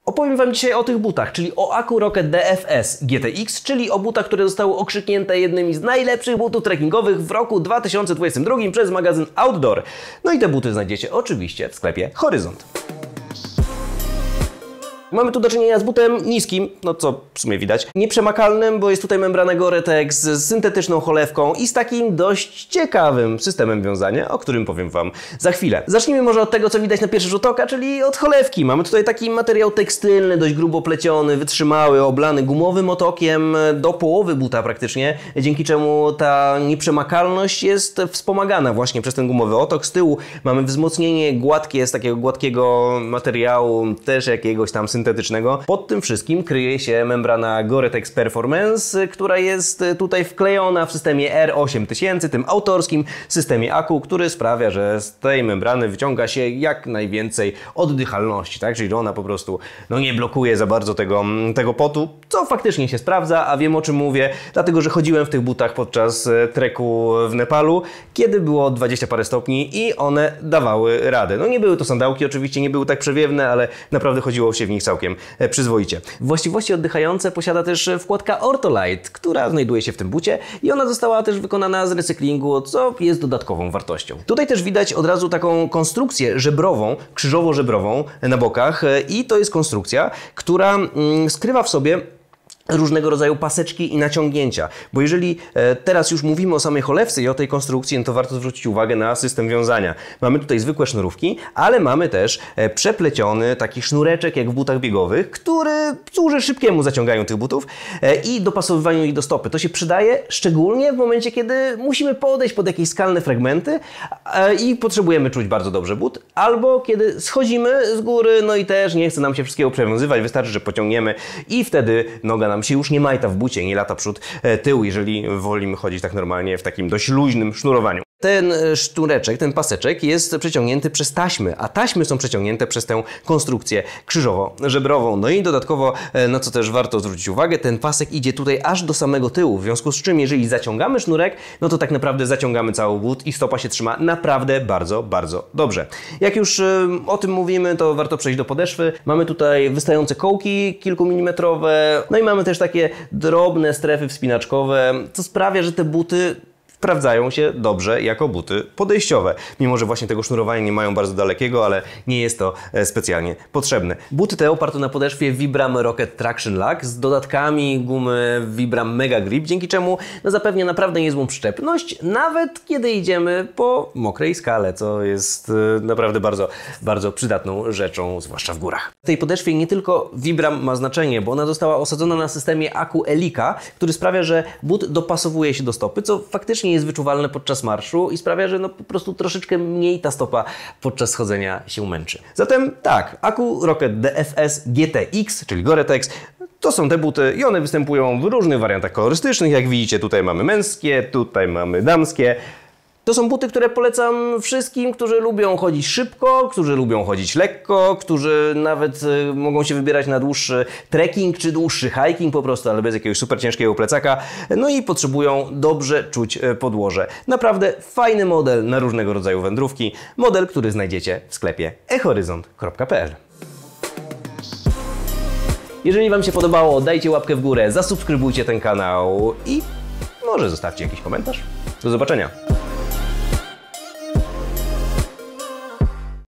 Opowiem Wam dzisiaj o tych butach, czyli o Aku Rocket DFS GTX, czyli o butach, które zostały okrzyknięte jednymi z najlepszych butów trekkingowych w roku 2022 przez magazyn Outdoor. No i te buty znajdziecie oczywiście w sklepie Horyzont. Mamy tu do czynienia z butem niskim, no co w sumie widać, nieprzemakalnym, bo jest tutaj membrana Gore-Tex z syntetyczną cholewką i z takim dość ciekawym systemem wiązania, o którym powiem Wam za chwilę. Zacznijmy może od tego, co widać na pierwszy rzut oka, czyli od cholewki. Mamy tutaj taki materiał tekstylny, dość grubo pleciony, wytrzymały, oblany gumowym otokiem do połowy buta praktycznie, dzięki czemu ta nieprzemakalność jest wspomagana właśnie przez ten gumowy otok. Z tyłu mamy wzmocnienie gładkie, z takiego gładkiego materiału, też jakiegoś tam syntetycznego. Pod tym wszystkim kryje się membrana Gore-Tex Performance, która jest tutaj wklejona w systemie R8000, tym autorskim systemie Aku, który sprawia, że z tej membrany wyciąga się jak najwięcej oddychalności, tak? Czyli ona po prostu nie blokuje za bardzo tego potu, co faktycznie się sprawdza, a wiem, o czym mówię, dlatego że chodziłem w tych butach podczas treku w Nepalu, kiedy było 20 parę stopni i one dawały radę. No nie były to sandałki, oczywiście nie były tak przewiewne, ale naprawdę chodziło się w nich całkiem przyzwoicie. Właściwości oddychające posiada też wkładka Ortholite, która znajduje się w tym bucie i ona została też wykonana z recyklingu, co jest dodatkową wartością. Tutaj też widać od razu taką konstrukcję żebrową, krzyżowo-żebrową na bokach i to jest konstrukcja, która skrywa w sobie różnego rodzaju paseczki i naciągnięcia, bo jeżeli teraz już mówimy o samej cholewce i o tej konstrukcji, no to warto zwrócić uwagę na system wiązania. Mamy tutaj zwykłe sznurówki, ale mamy też przepleciony taki sznureczek jak w butach biegowych, który służy szybkiemu zaciąganiu tych butów i dopasowywaniu ich do stopy. To się przydaje szczególnie w momencie, kiedy musimy podejść pod jakieś skalne fragmenty i potrzebujemy czuć bardzo dobrze but, albo kiedy schodzimy z góry, no i też nie chce nam się wszystkiego przewiązywać, wystarczy, że pociągniemy i wtedy noga nam się już nie majta w bucie, nie lata przód, tył, jeżeli wolimy chodzić tak normalnie w takim dość luźnym sznurowaniu. Ten sznureczek, ten paseczek jest przeciągnięty przez taśmy, a taśmy są przeciągnięte przez tę konstrukcję krzyżowo-żebrową. No i dodatkowo, na co też warto zwrócić uwagę, ten pasek idzie tutaj aż do samego tyłu, w związku z czym jeżeli zaciągamy sznurek, no to tak naprawdę zaciągamy cały but i stopa się trzyma naprawdę bardzo, bardzo dobrze. Jak już o tym mówimy, to warto przejść do podeszwy. Mamy tutaj wystające kołki kilkumilimetrowe, no i mamy też takie drobne strefy wspinaczkowe, co sprawia, że te buty sprawdzają się dobrze jako buty podejściowe. Mimo że właśnie tego sznurowania nie mają bardzo dalekiego, ale nie jest to specjalnie potrzebne. Buty te oparte na podeszwie Vibram Rocket Traction Lock z dodatkami gumy Vibram Mega Grip, dzięki czemu zapewnia naprawdę niezłą przyczepność, nawet kiedy idziemy po mokrej skale, co jest naprawdę bardzo, bardzo przydatną rzeczą, zwłaszcza w górach. W tej podeszwie nie tylko Vibram ma znaczenie, bo ona została osadzona na systemie Aku Elika, który sprawia, że but dopasowuje się do stopy, co faktycznie jest wyczuwalne podczas marszu i sprawia, że po prostu troszeczkę mniej ta stopa podczas chodzenia się męczy. Zatem tak, Aku Rocket DFS GTX, czyli Gore-Tex, to są te buty i one występują w różnych wariantach kolorystycznych. Jak widzicie, tutaj mamy męskie, tutaj mamy damskie. To są buty, które polecam wszystkim, którzy lubią chodzić szybko, którzy lubią chodzić lekko, którzy nawet mogą się wybierać na dłuższy trekking czy dłuższy hiking po prostu, ale bez jakiegoś super ciężkiego plecaka. No i potrzebują dobrze czuć podłoże. Naprawdę fajny model na różnego rodzaju wędrówki. Model, który znajdziecie w sklepie ehoryzont.pl. Jeżeli Wam się podobało, dajcie łapkę w górę, zasubskrybujcie ten kanał i może zostawcie jakiś komentarz. Do zobaczenia!